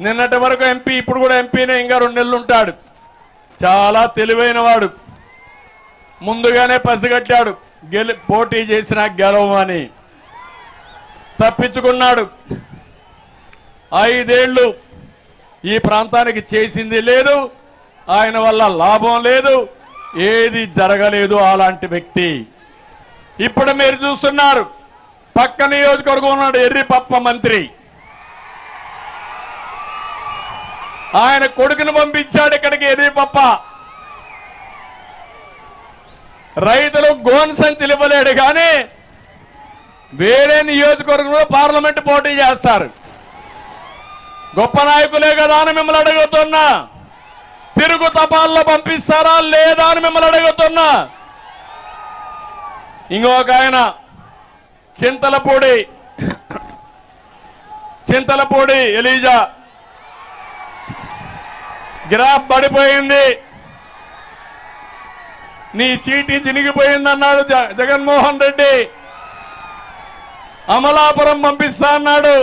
నిన్నటి వరకు ఎంపీ, ఇప్పుడు కూడా ఎంపీనే, ఇంకా 2 నెలలు ఉంటాడు. చాలా తెలివైన వాడు. ముందుగానే పసిగట్టాడు పోటీ చేసిన గెలవమని. తప్పించుకున్నాడు. 5 ఏళ్లు ఈ ప్రాంతానికి చేసింది లేదు, ఆయన వల్ల లాభం లేదు, ఏది జరగలేదు అలాంటి వ్యక్తి. ఇప్పుడు మీరు చూస్తున్నారు, పక్క నియోజకవర్గం ఉన్నాడు ఎర్రిపప్ప మంత్రి. ఆయన కొడుకును పంపించాడు ఇక్కడికి ఎర్రిపప్ప. రైతులు గోన్ సంచులు ఇవ్వలేడు, కానీ వేరే నియోజకవర్గంలో పార్లమెంట్ పోటీ చేస్తారు. గొప్ప నాయకులే కదా అని మిమ్మల్ని అడుగుతున్నా. తిరుగు తపాల్లో పంపిస్తారా లేదా అని మిమ్మల్ని అడుగుతున్నా. ఇంకొక ఆయన చింతలపూడి ఎలీజా గ్రాఫ్ పడిపోయింది, నీ చీటీ చినిగిపోయిందన్నాడు జగన్మోహన్ రెడ్డి. అమలాపురం పంపిస్తా అన్నాడు.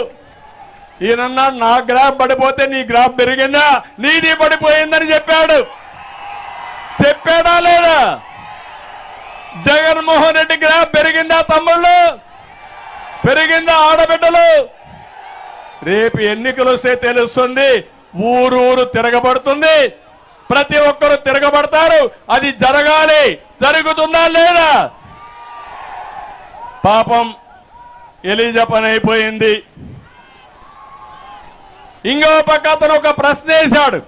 ఈయనన్నాడు, నా గ్రాఫ్ పడిపోతే నీ గ్రాఫ్ పెరిగిందా, నీది పడిపోయిందని చెప్పాడు. చెప్పాడా లేదా? జగన్మోహన్ రెడ్డి గ్రాఫ్ పెరిగిందా తమ్ముళ్ళు? పెరిగిందా ఆడబిడ్డలు? రేపు ఎన్నికలు వస్తే తెలుస్తుంది. ఊరు తిరగబడుతుంది, ప్రతి ఒక్కరు తిరగబడతారు. అది జరగాలి. జరుగుతుందా లేదా? పాపం ఎలీజా పని అయిపోయింది. ఇంకో పక్క అతను ఒక ప్రశ్న వేశాడు,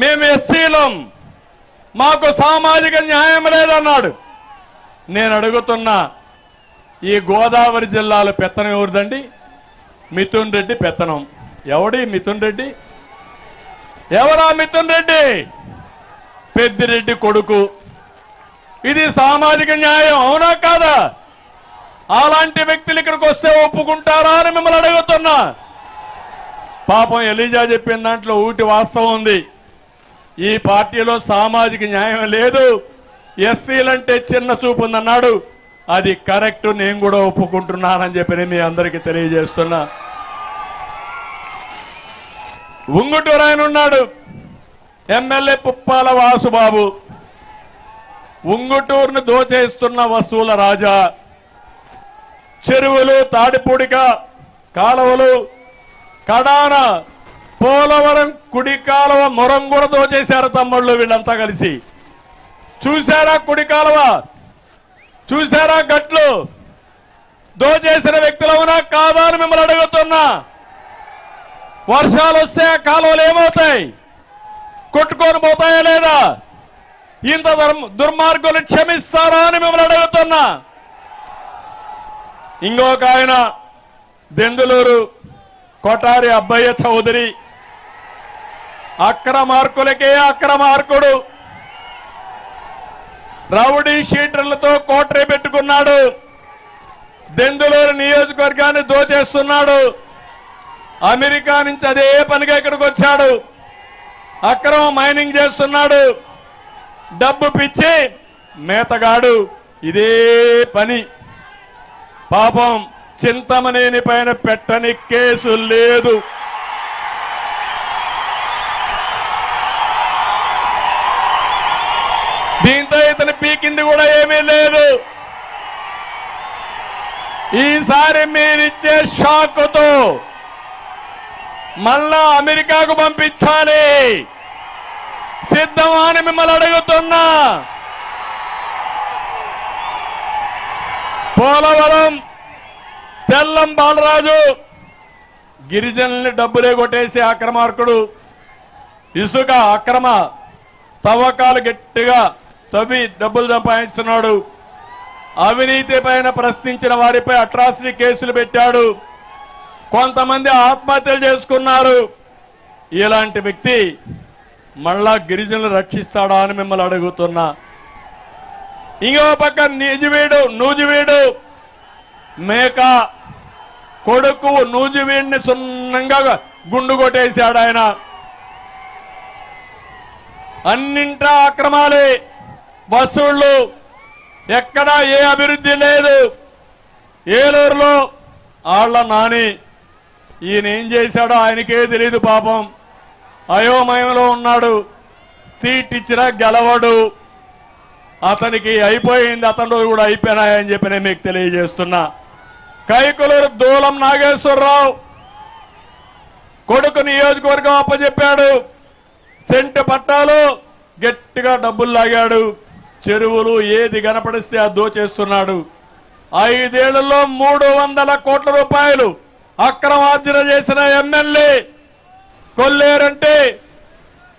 మేము ఎస్సీలం, మాకు సామాజిక న్యాయం లేదన్నాడు. నేను అడుగుతున్నా, ఈ గోదావరి జిల్లాలో పెత్తనం ఎవరిదండి? మిథున్ రెడ్డి పెత్తనం. ఎవడి మిథున్ రెడ్డి? ఎవరా మిథున్ రెడ్డి? పెద్దిరెడ్డి కొడుకు. ఇది సామాజిక న్యాయం అవునా కాదా? అలాంటి వ్యక్తులు ఇక్కడికి వస్తే ఒప్పుకుంటారా అని మిమ్మల్ని అడుగుతున్నా. పాపం ఎలీజా చెప్పిన దాంట్లో ఊటి వాస్తవం ఉంది. ఈ పార్టీలో సామాజిక న్యాయం లేదు, ఎస్సీలంటే చిన్న చూపు ఉందన్నాడు. అది కరెక్ట్, నేను కూడా ఒప్పుకుంటున్నానని చెప్పి మీ అందరికీ తెలియజేస్తున్నా. ఉంగుటూరు ఆయన ఉన్నాడు, ఎమ్మెల్యే పుప్పాల వాసుబాబు. ఉంగుటూరును దోచేస్తున్న వస్తువుల రాజా. చెరువులు, తాడిపూడిక కాలువలు, కడాన పోలవరం కుడి కాలువ మొరం కూడా దోచేశారు తమ్ముళ్ళు వీళ్ళంతా కలిసి. చూశారా కుడి కాలువ? చూశారా గట్లు? దోచేసిన వ్యక్తులవునా కాదా అని మిమ్మల్ని అడుగుతున్నా. వర్షాలు వస్తే ఆ కాలువలు ఏమవుతాయి? కొట్టుకొని పోతాయా లేదా? ఇంత దుర్మార్గులు క్షమిస్తారా అని మిమ్మల్ని అడుగుతున్నా. ఇంకొక ఆయన దెందులూరు కొటారి అబ్బయ్య చౌదరి, అక్రమార్కులకే అక్రమార్కుడు. రౌడీ షీటర్లతో కోటరీ పెట్టుకున్నాడు. దెందులూరు నియోజకవర్గాన్ని దోచేస్తున్నాడు. అమెరికా నుంచి అదే పనిగా ఇక్కడికి వచ్చాడు. అక్రమ మైనింగ్ చేస్తున్నాడు. డబ్బు పిచ్చి మేతగాడు. ఇదే పని. పాపం చింతమనేని పైన పెట్టని కేసు లేదు. దీంతో ఇతను పీకింది కూడా ఏమీ లేదు. ఈసారి మీరిచ్చే షాకుతో మళ్ళా అమెరికాకు పంపించాలి. సిద్ధమా అని మిమ్మల్ని అడుగుతున్నా. పోలవరం తెల్లం బాలరాజు గిరిజనుల్ని డబ్బులే కొట్టేసి అక్రమార్కుడు. ఇసుక అక్రమ తవ్వకాలు గట్టిగా తవ్వి డబ్బులు సంపాదిస్తున్నాడు. అవినీతి పైన ప్రశ్నించిన వారిపై అట్రాసిటీ కేసులు పెట్టాడు. కొంతమంది ఆత్మహత్యలు చేసుకున్నారు. ఇలాంటి వ్యక్తి మళ్ళా గిరిజనులు రక్షిస్తాడా అని మిమ్మల్ని అడుగుతున్నా. ఇంకో పక్క నూజివీడు మేక కొడుకు నూజివీడిని సున్నంగా గుండు కొట్టేశాడు ఆయన. అన్నింటా అక్రమాలే, వసూళ్లు, ఎక్కడా ఏ అభివృద్ధి లేదు. ఏలూరులో ఆళ్ల నాని ఈయన ఏం చేశాడో ఆయనకే తెలియదు పాపం. అయోమయంలో ఉన్నాడు. సీట్ ఇచ్చినా గెలవడు. అతనికి అయిపోయింది, అతని రోజు కూడా అయిపోయినాయని చెప్పి నేను మీకు తెలియజేస్తున్నా. కైకులూరు దూలం నాగేశ్వరరావు కొడుకు నియోజకవర్గం అప్పచెప్పాడు. సెంటు పట్టాలు గట్టిగా డబ్బులు లాగాడు. చెరువులు ఏది కనపడిస్తే అది దోచేస్తున్నాడు. 5 ఏళ్లలో 300 కోట్ల రూపాయలు అక్రమార్జన చేసిన ఎమ్మెల్యే. కొల్లేరంటే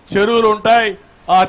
చెరువులు ఉంటాయి. ఆ